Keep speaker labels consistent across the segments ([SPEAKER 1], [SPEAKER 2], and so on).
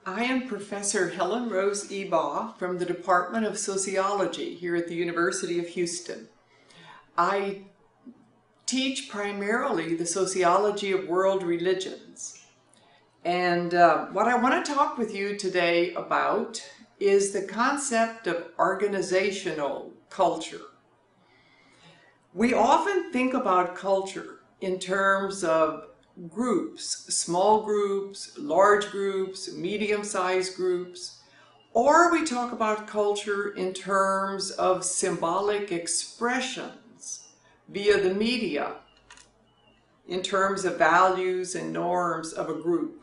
[SPEAKER 1] I am Professor Helen Ebaugh from the Department of Sociology here at the University of Houston. I teach primarily the sociology of world religions. And what I want to talk with you today about is the concept of organizational culture. We often think about culture in terms of groups, small groups, large groups, medium-sized groups, or we talk about culture in terms of symbolic expressions via the media, in terms of values and norms of a group.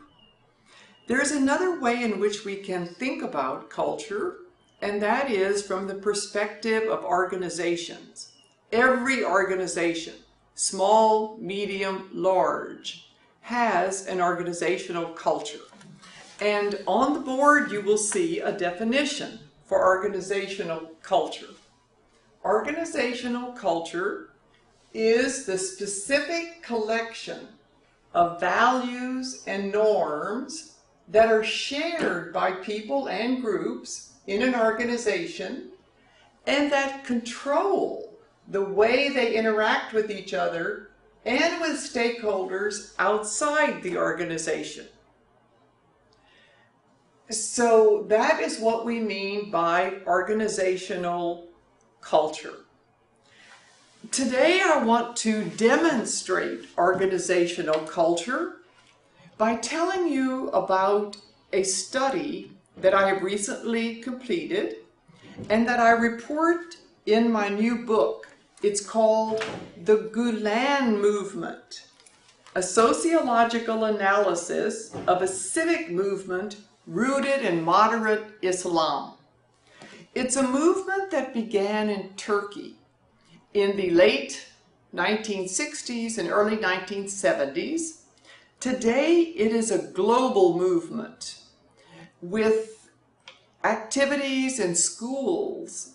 [SPEAKER 1] There's another way in which we can think about culture, and that is from the perspective of organizations. Every organization, small, medium, large, has an organizational culture. And on the board you will see a definition for organizational culture. Organizational culture is the specific collection of values and norms that are shared by people and groups in an organization and that control the way they interact with each other and with stakeholders outside the organization. So that is what we mean by organizational culture. Today I want to demonstrate organizational culture by telling you about a study that I have recently completed and that I report in my new book. It's called The Gulen Movement, a sociological analysis of a civic movement rooted in moderate Islam. It's a movement that began in Turkey in the late 1960s and early 1970s. Today it is a global movement with activities in schools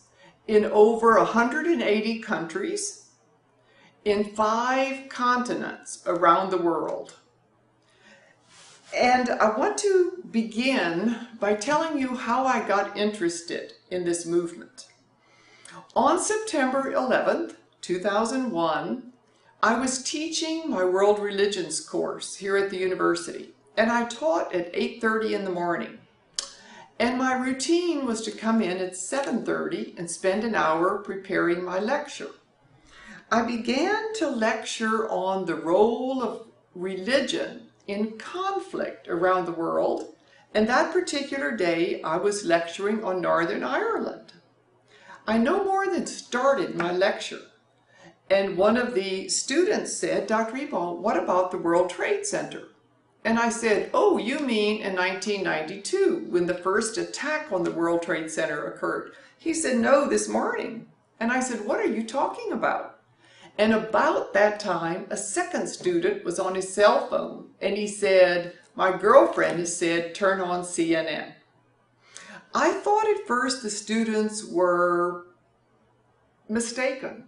[SPEAKER 1] in over 180 countries, in 5 continents around the world. And I want to begin by telling you how I got interested in this movement. On September 11th, 2001, I was teaching my world religions course here at the university, and I taught at 8:30 in the morning. And my routine was to come in at 7:30 and spend an hour preparing my lecture. I began to lecture on the role of religion in conflict around the world, and that particular day I was lecturing on Northern Ireland. I no more than started my lecture, and one of the students said, "Dr. Ebaugh, what about the World Trade Center?" And I said, "Oh, you mean in 1992 when the first attack on the World Trade Center occurred?" He said, "No, this morning." And I said, "What are you talking about?" And about that time, a second student was on his cell phone and he said, "My girlfriend has said, turn on CNN." I thought at first the students were mistaken.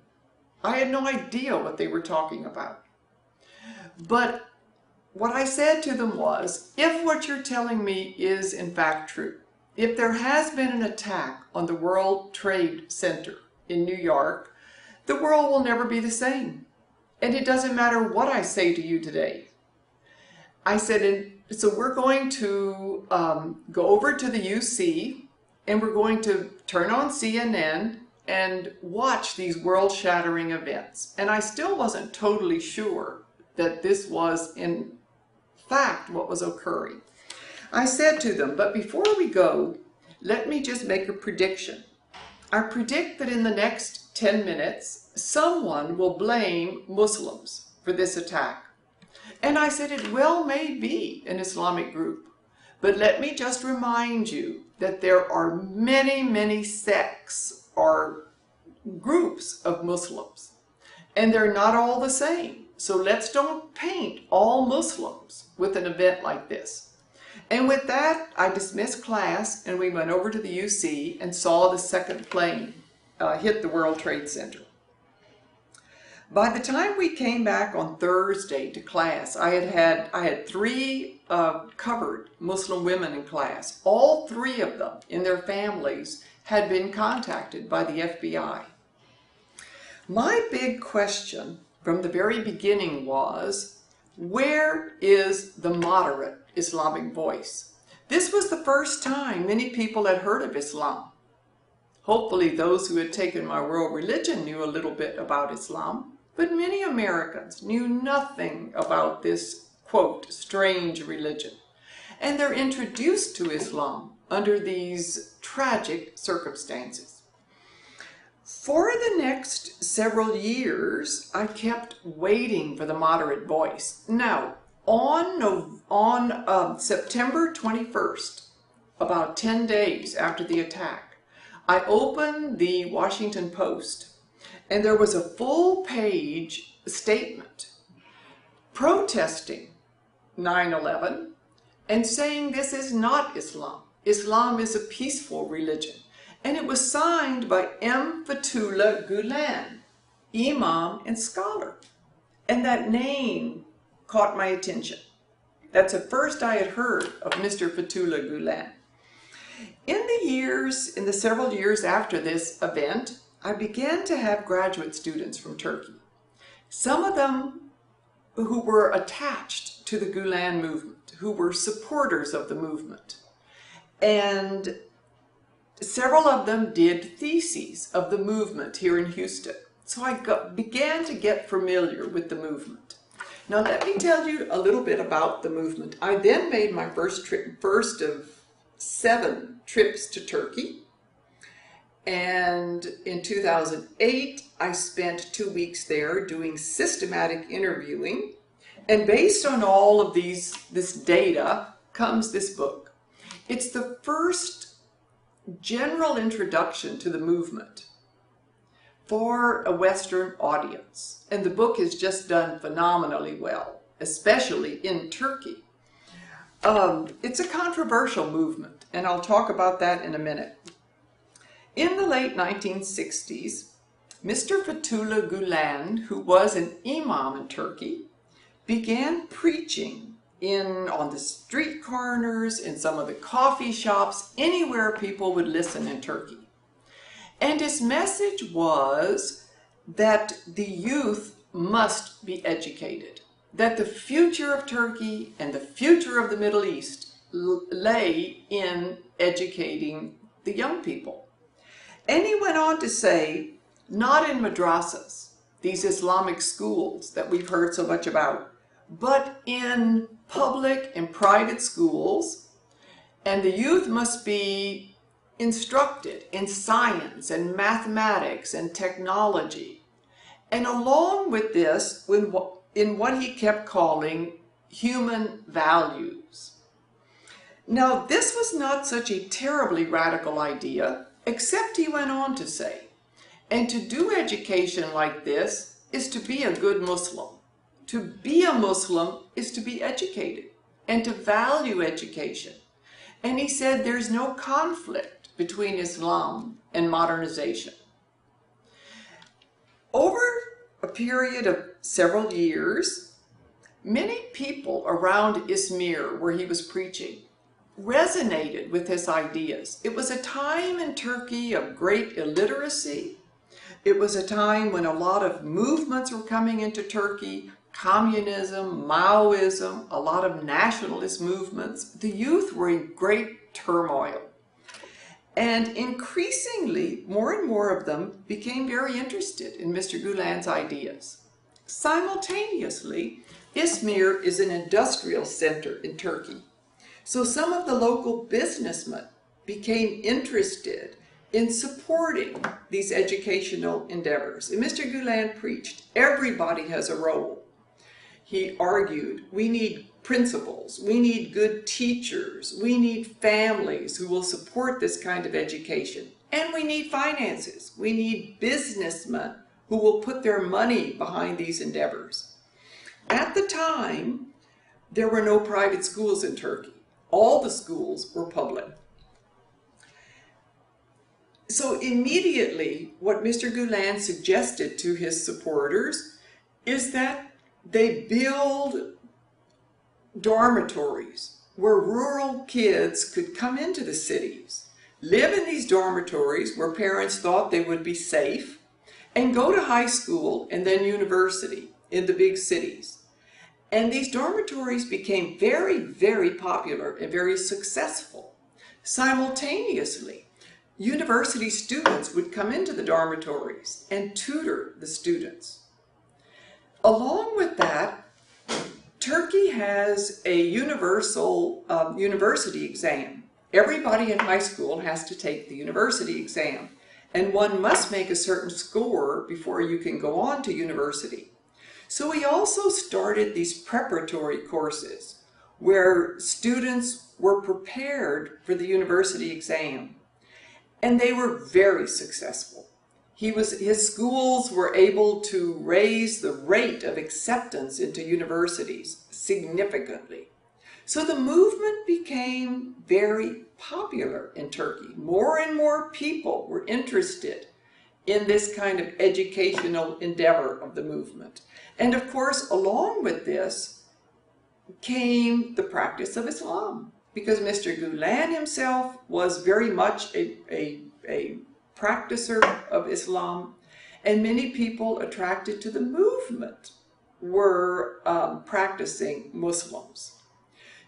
[SPEAKER 1] I had no idea what they were talking about. But what I said to them was, if what you're telling me is in fact true, if there has been an attack on the World Trade Center in New York, the world will never be the same. And it doesn't matter what I say to you today. I said, and so we're going to go over to the UC and we're going to turn on CNN and watch these world-shattering events. And I still wasn't totally sure that this was in fact what was occurring. I said to them, but before we go, let me just make a prediction. I predict that in the next 10 minutes, someone will blame Muslims for this attack. And I said, it well may be an Islamic group, but let me just remind you that there are many, many sects or groups of Muslims, and they're not all the same. So let's don't paint all Muslims with an event like this. And with that, I dismissed class and we went over to the UC and saw the second plane hit the World Trade Center. By the time we came back on Thursday to class, I had 3 covered Muslim women in class. All three of them in their families had been contacted by the FBI. My big question from the very beginning was, where is the moderate Islamic voice? This was the first time many people had heard of Islam. Hopefully those who had taken my world religion knew a little bit about Islam, but many Americans knew nothing about this, quote, strange religion. And they're introduced to Islam under these tragic circumstances. For the next several years, I kept waiting for the moderate voice. Now, on September 21st, about 10 days after the attack, I opened the Washington Post, and there was a full-page statement protesting 9/11 and saying this is not Islam. Islam is a peaceful religion. And it was signed by M. Fethullah Gulen, imam and scholar. And that name caught my attention. That's the first I had heard of Mr. Fethullah Gulen. In the several years after this event, I began to have graduate students from Turkey. Some of them who were attached to the Gulen movement, who were supporters of the movement. And several of them did theses of the movement here in Houston. So I began to get familiar with the movement. Now let me tell you a little bit about the movement. I then made my first of 7 trips to Turkey. And in 2008, I spent 2 weeks there doing systematic interviewing. And based on all of this data comes this book. It's the first general introduction to the movement for a Western audience. And the book has just done phenomenally well, especially in Turkey. It's a controversial movement, and I'll talk about that in a minute. In the late 1960s, Mr. Fethullah Gulen, who was an imam in Turkey, began preaching on the street corners, in some of the coffee shops, anywhere people would listen in Turkey. And his message was that the youth must be educated, that the future of Turkey and the future of the Middle East lay in educating the young people. And he went on to say, not in madrasas, these Islamic schools that we've heard so much about, but in public and private schools, and the youth must be instructed in science and mathematics and technology. And along with this, in what he kept calling human values. Now, this was not such a terribly radical idea, except he went on to say, and to do education like this is to be a good Muslim. To be a Muslim is to be educated and to value education. And he said there's no conflict between Islam and modernization. Over a period of several years, many people around Izmir, where he was preaching, resonated with his ideas. It was a time in Turkey of great illiteracy. It was a time when a lot of movements were coming into Turkey, communism, Maoism, a lot of nationalist movements. The youth were in great turmoil. And increasingly, more and more of them became very interested in Mr. Gulen's ideas. Simultaneously, Izmir is an industrial center in Turkey. So some of the local businessmen became interested in supporting these educational endeavors. And Mr. Gulen preached, everybody has a role. He argued, we need principals, we need good teachers, we need families who will support this kind of education, and we need finances. We need businessmen who will put their money behind these endeavors. At the time, there were no private schools in Turkey. All the schools were public. So immediately, what Mr. Gulen suggested to his supporters is that they build dormitories where rural kids could come into the cities, live in these dormitories where parents thought they would be safe, and go to high school and then university in the big cities. And these dormitories became very, very popular and very successful. Simultaneously, university students would come into the dormitories and tutor the students. Along with that, Turkey has a universal university exam. Everybody in high school has to take the university exam, and one must make a certain score before you can go on to university. So he also started these preparatory courses where students were prepared for the university exam, and they were very successful. His schools were able to raise the rate of acceptance into universities significantly. So the movement became very popular in Turkey. More and more people were interested in this kind of educational endeavor of the movement. And of course, along with this came the practice of Islam, because Mr. Gulen himself was very much a practicer of Islam, and many people attracted to the movement were practicing Muslims.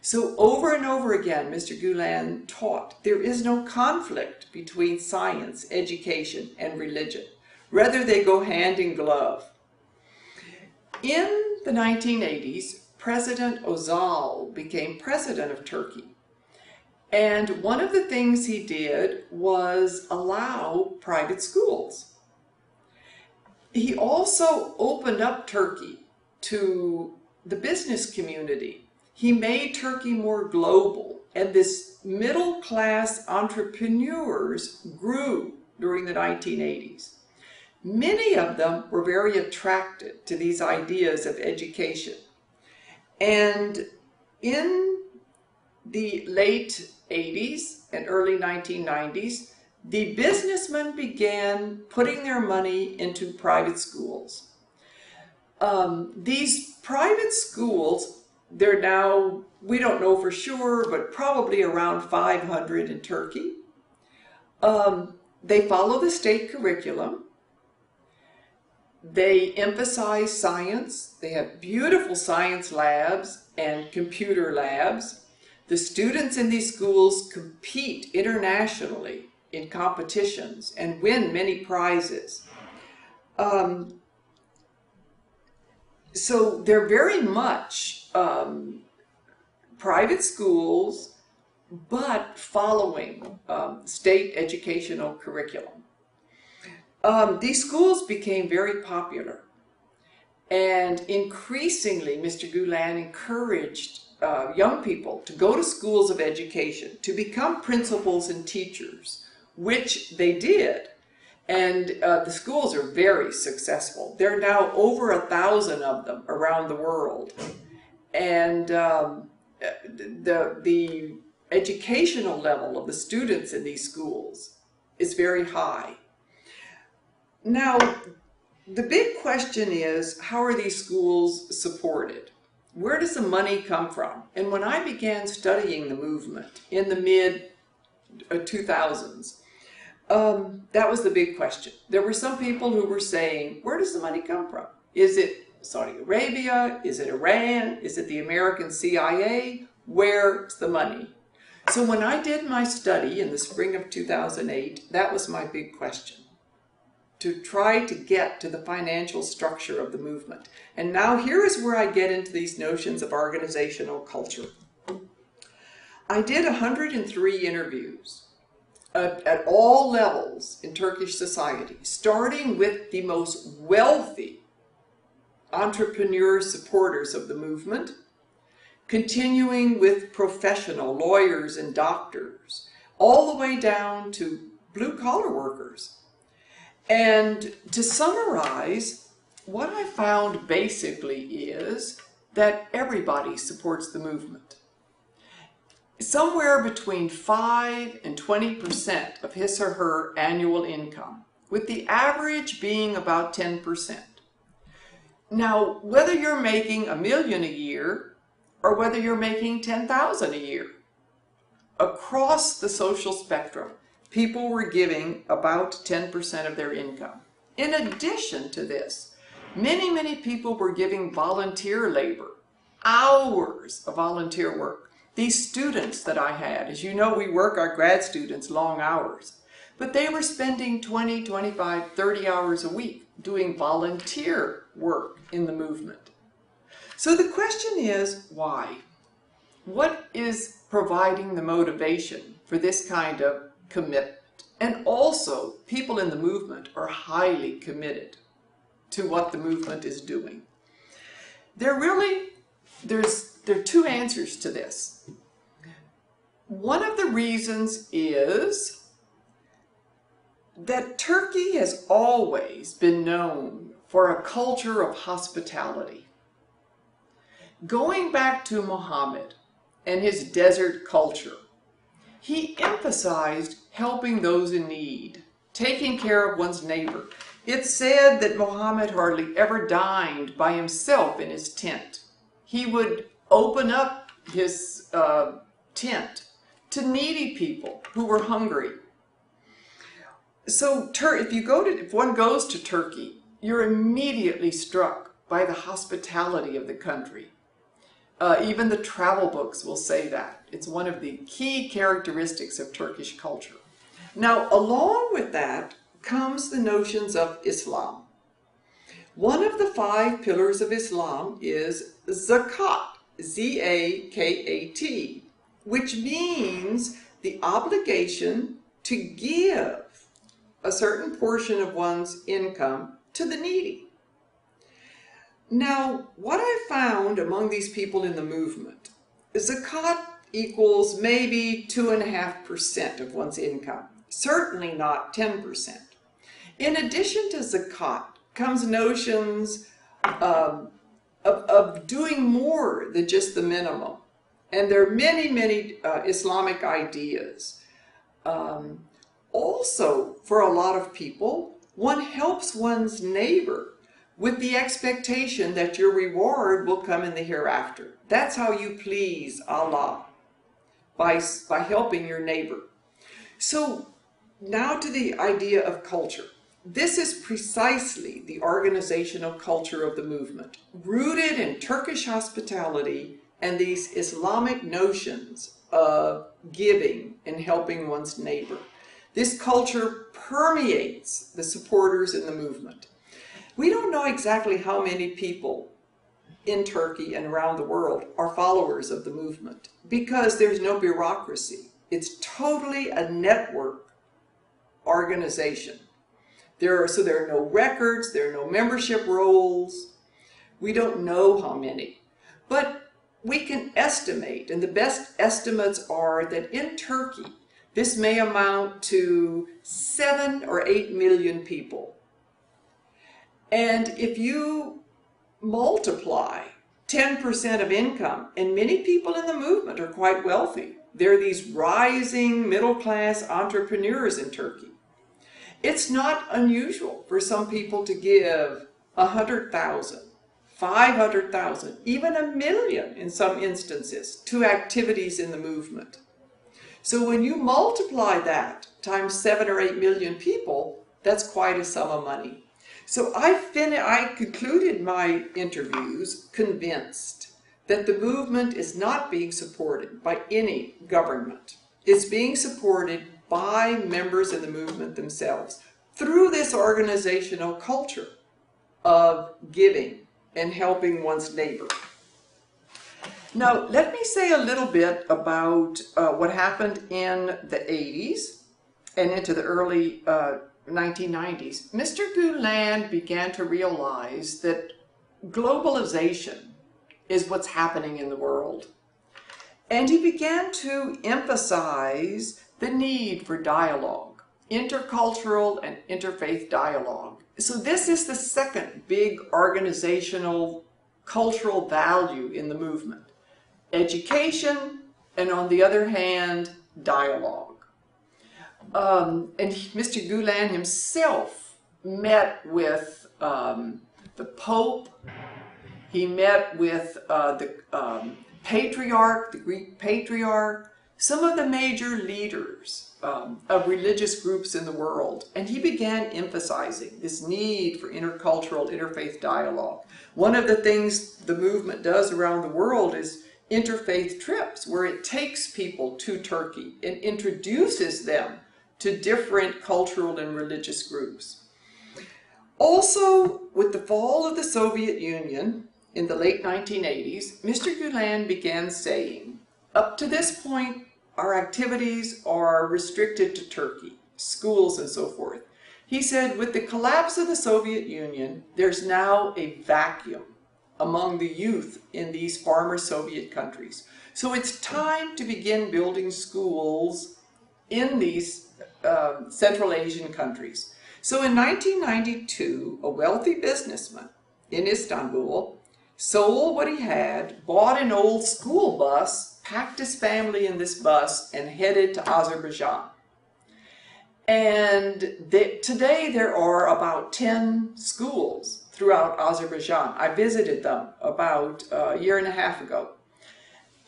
[SPEAKER 1] So over and over again, Mr. Gulen taught there is no conflict between science, education, and religion. Rather, they go hand in glove. In the 1980s, President Özal became president of Turkey. And one of the things he did was allow private schools. He also opened up Turkey to the business community. He made Turkey more global, and this middle-class entrepreneurs grew during the 1980s. Many of them were very attracted to these ideas of education. And in the late 80s and early 1990s, the businessmen began putting their money into private schools. These private schools, they're now, we don't know for sure, but probably around 500 in Turkey. They follow the state curriculum. They emphasize science. They have beautiful science labs and computer labs. The students in these schools compete internationally in competitions and win many prizes. So they're very much private schools, but following state educational curriculum. These schools became very popular, and increasingly Mr. Gulen encouraged young people to go to schools of education, to become principals and teachers, which they did. And the schools are very successful. There are now over 1,000 of them around the world. And the educational level of the students in these schools is very high. Now, the big question is, how are these schools supported? Where does the money come from? And when I began studying the movement in the mid-2000s, that was the big question. There were some people who were saying, where does the money come from? Is it Saudi Arabia? Is it Iran? Is it the American CIA? Where's the money? So when I did my study in the spring of 2008, that was my big question, to try to get to the financial structure of the movement. And now here is where I get into these notions of organizational culture. I did 103 interviews at all levels in Turkish society, starting with the most wealthy entrepreneur supporters of the movement, continuing with professional lawyers and doctors, all the way down to blue-collar workers. And to summarize, what I found basically is that everybody supports the movement. Somewhere between 5 and 20% of his or her annual income, with the average being about 10%. Now, whether you're making $1 million a year or whether you're making $10,000 a year. Across the social spectrum, people were giving about 10% of their income. In addition to this, many people were giving volunteer labor, hours of volunteer work. These students that I had, as you know, we work our grad students long hours, but they were spending 20, 25, 30 hours a week doing volunteer work in the movement. So the question is, why? What is providing the motivation for this kind of commitment? And also, people in the movement are highly committed to what the movement is doing. There are two answers to this. One of the reasons is that Turkey has always been known for a culture of hospitality. Going back to Muhammad and his desert culture, he emphasized helping those in need, taking care of one's neighbor. It's said that Muhammad hardly ever dined by himself in his tent. He would open up his tent to needy people who were hungry. So if one goes to Turkey, you're immediately struck by the hospitality of the country. Even the travel books will say that. It's one of the key characteristics of Turkish culture. Now, along with that comes the notions of Islam. One of the 5 pillars of Islam is zakat, Z-A-K-A-T, which means the obligation to give a certain portion of one's income to the needy. Now, what I found among these people in the movement, zakat equals maybe 2.5% of one's income, certainly not 10%. In addition to zakat comes notions of doing more than just the minimum. And there are many Islamic ideas. Also, for a lot of people, one helps one's neighbor with the expectation that your reward will come in the hereafter. That's how you please Allah, by helping your neighbor. So now to the idea of culture. This is precisely the organizational culture of the movement, rooted in Turkish hospitality and these Islamic notions of giving and helping one's neighbor. This culture permeates the supporters in the movement. We don't know exactly how many people in Turkey and around the world are followers of the movement because there's no bureaucracy. It's totally a network organization. There are no records, there are no membership rolls. We don't know how many. But we can estimate, and the best estimates are that in Turkey, this may amount to 7 or 8 million people. And if you multiply 10% of income, and many people in the movement are quite wealthy. There are these rising middle-class entrepreneurs in Turkey. It's not unusual for some people to give 100,000, 500,000, even $1 million in some instances to activities in the movement. So when you multiply that times 7 or 8 million people, that's quite a sum of money. So I concluded my interviews convinced that the movement is not being supported by any government. It's being supported by members of the movement themselves through this organizational culture of giving and helping one's neighbor. Now, let me say a little bit about what happened in the 80s and into the early 1990s. Mr. Gulen began to realize that globalization is what's happening in the world. And he began to emphasize the need for dialogue, intercultural and interfaith dialogue. So this is the second big organizational cultural value in the movement. Education, and on the other hand, dialogue. And Mr. Gulen himself met with the Pope. He met with the patriarch, the Greek patriarch, some of the major leaders of religious groups in the world, and he began emphasizing this need for intercultural, interfaith dialogue. One of the things the movement does around the world is interfaith trips, where it takes people to Turkey and introduces them to different cultural and religious groups. Also, with the fall of the Soviet Union in the late 1980s, Mr. Gulen began saying, up to this point, our activities are restricted to Turkey, schools and so forth. He said, with the collapse of the Soviet Union, there's now a vacuum among the youth in these former Soviet countries. So it's time to begin building schools in these Central Asian countries. So in 1992, a wealthy businessman in Istanbul sold what he had, bought an old school bus, packed his family in this bus, and headed to Azerbaijan. And today there are about 10 schools throughout Azerbaijan. I visited them about a year and a half ago.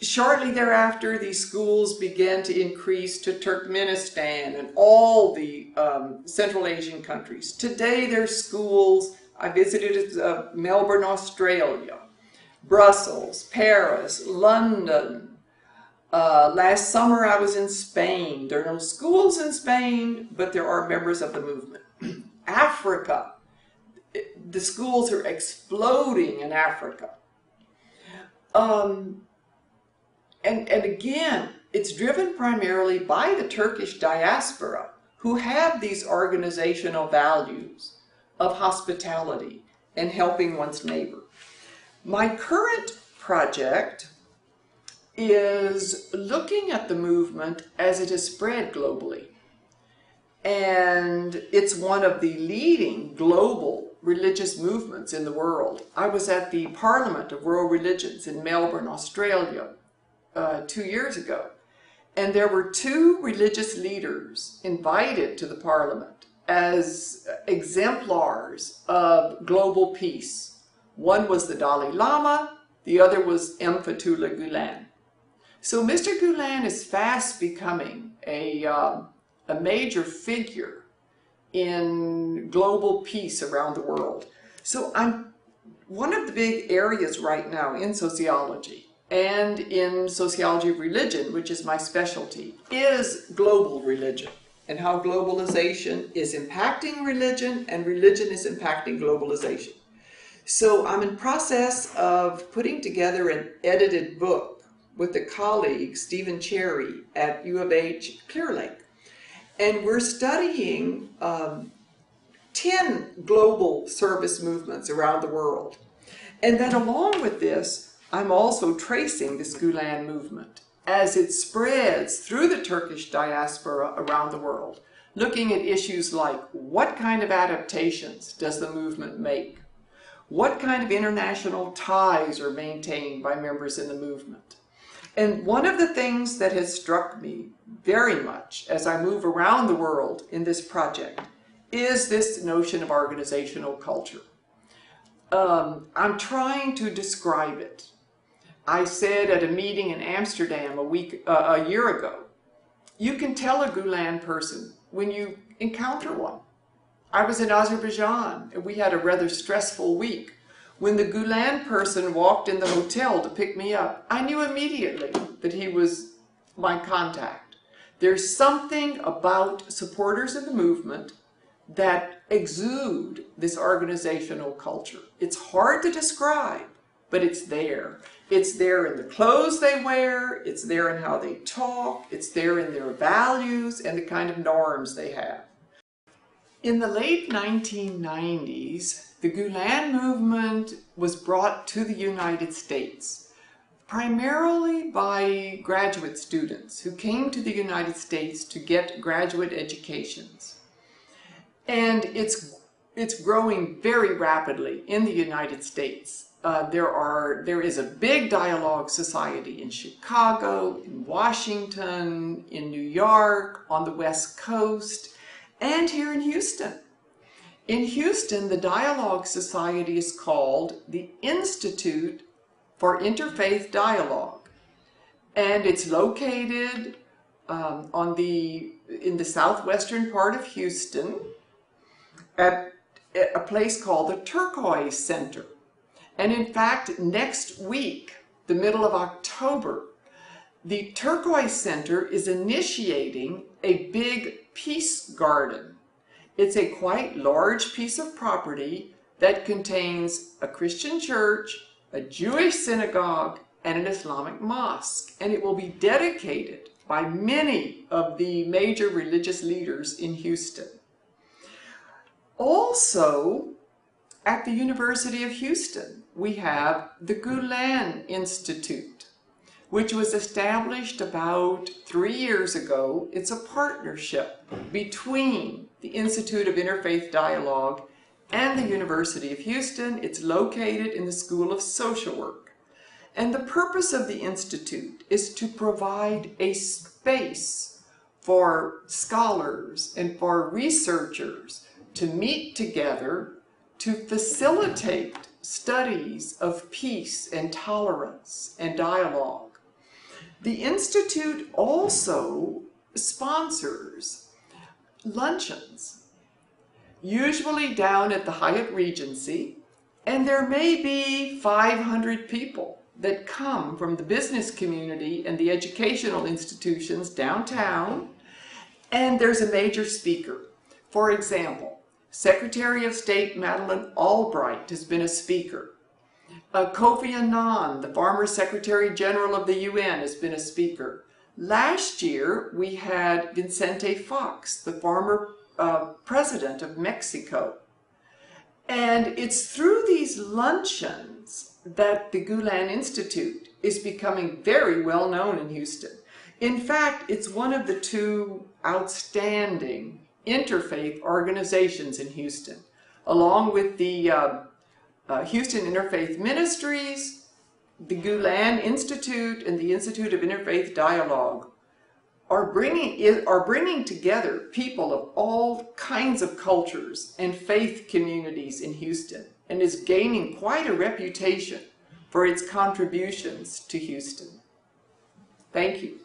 [SPEAKER 1] Shortly thereafter, these schools began to increase to Turkmenistan and all the Central Asian countries. Today there's schools, I visited Melbourne, Australia, Brussels, Paris, London. Last summer I was in Spain. There are no schools in Spain, but there are members of the movement. Africa. The schools are exploding in Africa. And again, it's driven primarily by the Turkish diaspora, who have these organizational values of hospitality and helping one's neighbor. My current project is looking at the movement as it has spread globally. And it's one of the leading global religious movements in the world. I was at the Parliament of World Religions in Melbourne, Australia, 2 years ago. And there were 2 religious leaders invited to the Parliament as exemplars of global peace. One was the Dalai Lama, the other was M. Fethullah Gulen. So Mr. Gulen is fast becoming a major figure in global peace around the world. So one of the big areas right now in sociology and in sociology of religion, which is my specialty, is global religion and how globalization is impacting religion and religion is impacting globalization. So I'm in process of putting together an edited book with a colleague, Stephen Cherry, at U of H Clear Lake. And we're studying 10 global service movements around the world. And then along with this, I'm also tracing this Gulen movement as it spreads through the Turkish diaspora around the world, looking at issues like what kind of adaptations does the movement make? What kind of international ties are maintained by members in the movement? And one of the things that has struck me very much as I move around the world in this project is this notion of organizational culture. I'm trying to describe it. I said at a meeting in Amsterdam a year ago, you can tell a Gulen person when you encounter one. I was in Azerbaijan and we had a rather stressful week. When the Gulen person walked in the hotel to pick me up, I knew immediately that he was my contact. There's something about supporters of the movement that exude this organizational culture. It's hard to describe, but it's there. It's there in the clothes they wear, it's there in how they talk, it's there in their values and the kind of norms they have. In the late 1990s, the Gulen movement was brought to the United States, primarily by graduate students who came to the United States to get graduate educations. And it's growing very rapidly in the United States. There is a big dialogue society in Chicago, in Washington, in New York, on the West Coast, and here in Houston. In Houston, the Dialogue Society is called the Institute for Interfaith Dialogue. and it's located in the southwestern part of Houston at a place called the Turquoise Center. And in fact, next week, the middle of October, the Turquoise Center is initiating a big peace garden. It's a quite large piece of property that contains a Christian church, a Jewish synagogue, and an Islamic mosque. And it will be dedicated by many of the major religious leaders in Houston. Also, at the University of Houston, we have the Gulen Institute, which was established about 3 years ago. It's a partnership between the Institute of Interfaith Dialogue and the University of Houston. It's located in the School of Social Work. And the purpose of the Institute is to provide a space for scholars and for researchers to meet together to facilitate studies of peace and tolerance and dialogue. The Institute also sponsors luncheons, usually down at the Hyatt Regency, and there may be 500 people that come from the business community and the educational institutions downtown, and there's a major speaker. For example, Secretary of State Madeleine Albright has been a speaker. Kofi Annan, the former Secretary General of the UN, has been a speaker. Last year, we had Vicente Fox, the former President of Mexico. And it's through these luncheons that the Gulen Institute is becoming very well known in Houston. In fact, it's one of the 2 outstanding interfaith organizations in Houston, along with the Houston Interfaith Ministries, the Gulen Institute, and the Institute of Interfaith Dialogue are bringing together people of all kinds of cultures and faith communities in Houston, and is gaining quite a reputation for its contributions to Houston. Thank you.